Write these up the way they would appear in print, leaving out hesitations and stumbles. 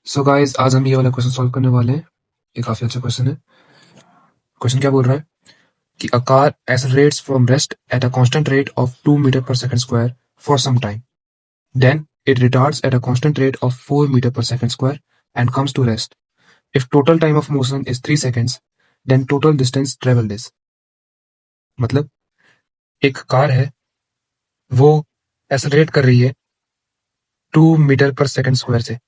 So guys, आज हम ये वाला क्वेश्चन सॉल्व करने वाले हैं। ये काफी अच्छा क्वेश्चन है। क्वेश्चन क्या बोल रहा है कि a car accelerates from rest at a constant rate of 2 meter per second square for some time. Then it retards at a constant rate of 4 meter per second square and comes to rest. If total time of motion is 3 seconds, then total distance traveled is. मतलब एक car है, वो accelerate कर रही है 2 metre पर second square से।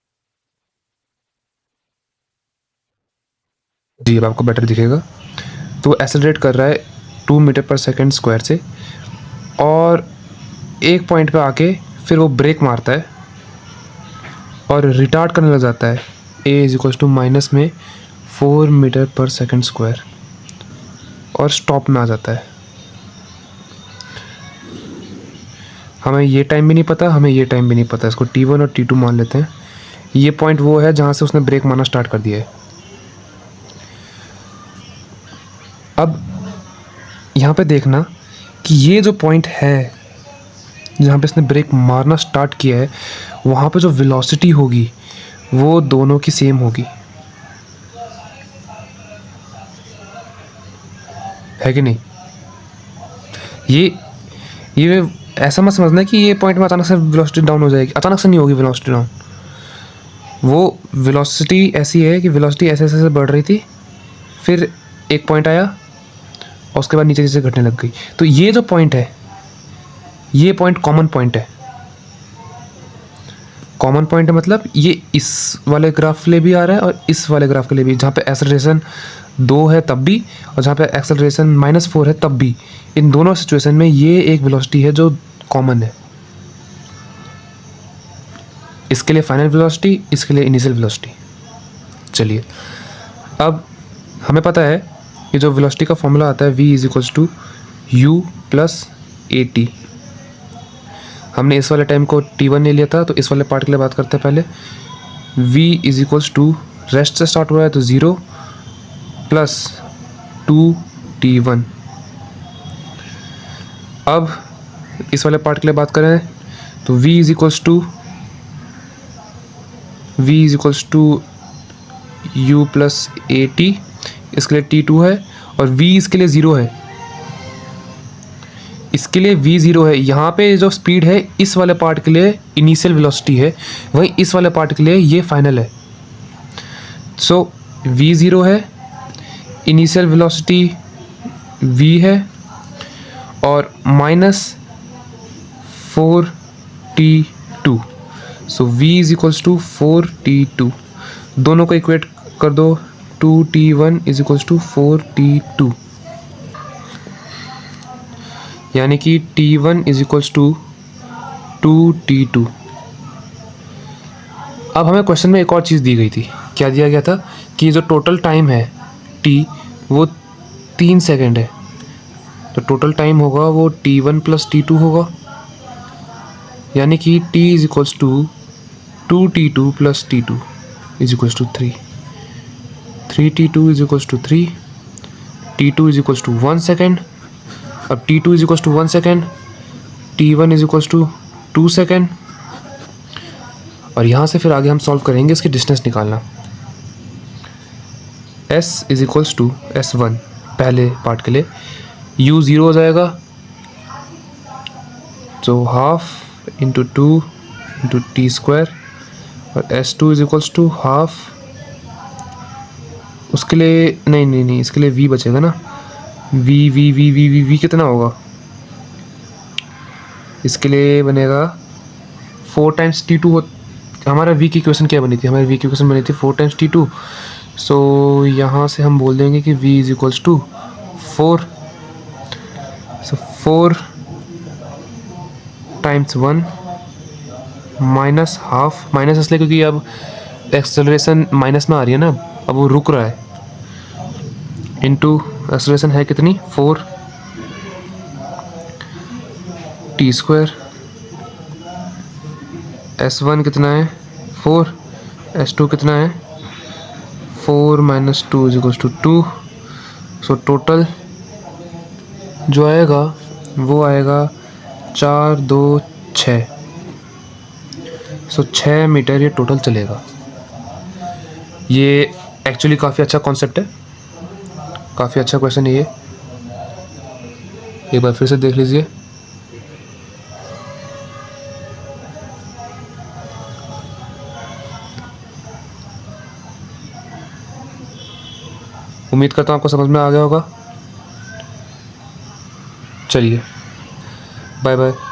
जी, अब आपको बेटर दिखेगा। तो एक्सेलरेट कर रहा है 2 मीटर पर सेकंड स्क्वायर से, और एक पॉइंट पे आके फिर वो ब्रेक मारता है और रिटार्ड करने लग जाता है। ए इज इक्वल्स टू माइनस में 4 मीटर पर सेकंड स्क्वायर, और स्टॉप में आ जाता है। हमें ये टाइम भी नहीं पता, हमें ये टाइम भी नहीं पता। इसको T1 और T2 मान लेते हैं। ये पॉइंट वो है जहाँ से उसने ब्रेक मारना स्टार्ट कर दिया है। अब यहाँ पे देखना कि ये जो पॉइंट है जहाँ पे इसने ब्रेक मारना स्टार्ट किया है, वहाँ पे जो वेलोसिटी होगी वो दोनों की सेम होगी, है कि नहीं। ये ऐसा मत समझना कि ये पॉइंट में अचानक से वेलोसिटी डाउन हो जाएगी। अचानक से नहीं होगी वेलोसिटी डाउन। वो वेलोसिटी ऐसी है कि वेलोसिटी ऐसे ऐसे बढ़ रही थी, फिर एक पॉइंट आया और उसके बाद नीचे नीचे घटने लग गई। तो ये जो पॉइंट है, ये पॉइंट कॉमन पॉइंट है। कॉमन पॉइंट है मतलब ये इस वाले ग्राफ के लिए भी आ रहा है और इस वाले ग्राफ के लिए भी। जहाँ पे एक्सेलरेशन 2 है तब भी, और जहाँ पे एक्सेलरेशन -4 है तब भी, इन दोनों सिचुएशन में ये एक वेलोसिटी है जो कॉमन है। इसके लिए फाइनल वेलोसिटी, इसके लिए इनिशियल वेलोसिटी। चलिए, अब हमें पता है ये जो वेलोसिटी का फॉर्मूला आता है v is equals to u plus a t. हमने इस वाले टाइम को t1 ले लिया था, तो इस वाले पार्ट के लिए बात करते हैं पहले। v is equals to, rest से स्टार्ट हुआ है तो 0 प्लस 2t1। अब इस वाले पार्ट के लिए बात करें तो v is equals to u plus a t. इसके लिए t2 है और v इसके लिए 0 है। इसके लिए v 0 है। यहाँ पे जो स्पीड है इस वाले पार्ट के लिए इनिशियल वेलोसिटी है, वहीं इस वाले पार्ट के लिए ये फाइनल है। सो v 0 है, इनिशियल वेलोसिटी v है, और -4t2। So v is equals to 4t2। दोनों को इक्वेट कर दो, 2t1 is equals to 4t2, यानी कि t1 is equals to 2t2। अब हमें क्वेश्चन में एक और चीज़ दी गई थी। क्या दिया गया था कि जो टोटल टाइम है t, वो 3 सेकेंड है। तो टोटल टाइम होगा वो t1 प्लस t2 होगा, यानी कि t is equals to 2t2 plus t2 is equals to 3। 3t2 is equals to 3, t2 is equals to 1 second. अब t2 is equals to 1 second, t1 is equals to 2 second, और यहाँ से फिर आगे हम सॉल्व करेंगे इसकी डिस्टेंस निकालना। s is equals to s1 पहले पार्ट के लिए, u 0 हो जाएगा, तो half into 2 into T square, और s2 is equals to half. उसके लिए नहीं, इसके लिए v बचेगा ना। v कितना होगा? इसके लिए बनेगा 4 टाइम्स t2। हमारा v की इक्वेशन क्या बनी थी? हमारी v की इक्वेशन बनी थी 4 टाइम्स t2। सो यहाँ से हम बोल देंगे कि v is equals to 4। So 4 times 1 minus half. Minus इसलिए क्योंकि अब एक्सेलरेशन माइनस में आ रही है ना, अब वो रुक रहा है। इनटू एक्सेलरेशन है कितनी? 4 टी स्क्वायर। s1 कितना है? 4। s2 कितना है? 4 minus 2 is equals to 2। So total जो आएगा वो आएगा 4 2 6। सो 6 मीटर ये टोटल चलेगा। ये एक्चुअली काफ़ी अच्छा कॉन्सेप्ट है, काफ़ी अच्छा क्वेश्चन है ये, एक बार फिर से देख लीजिए। उम्मीद करता हूँ आपको समझ में आ गया होगा। चलिए, बाय बाय।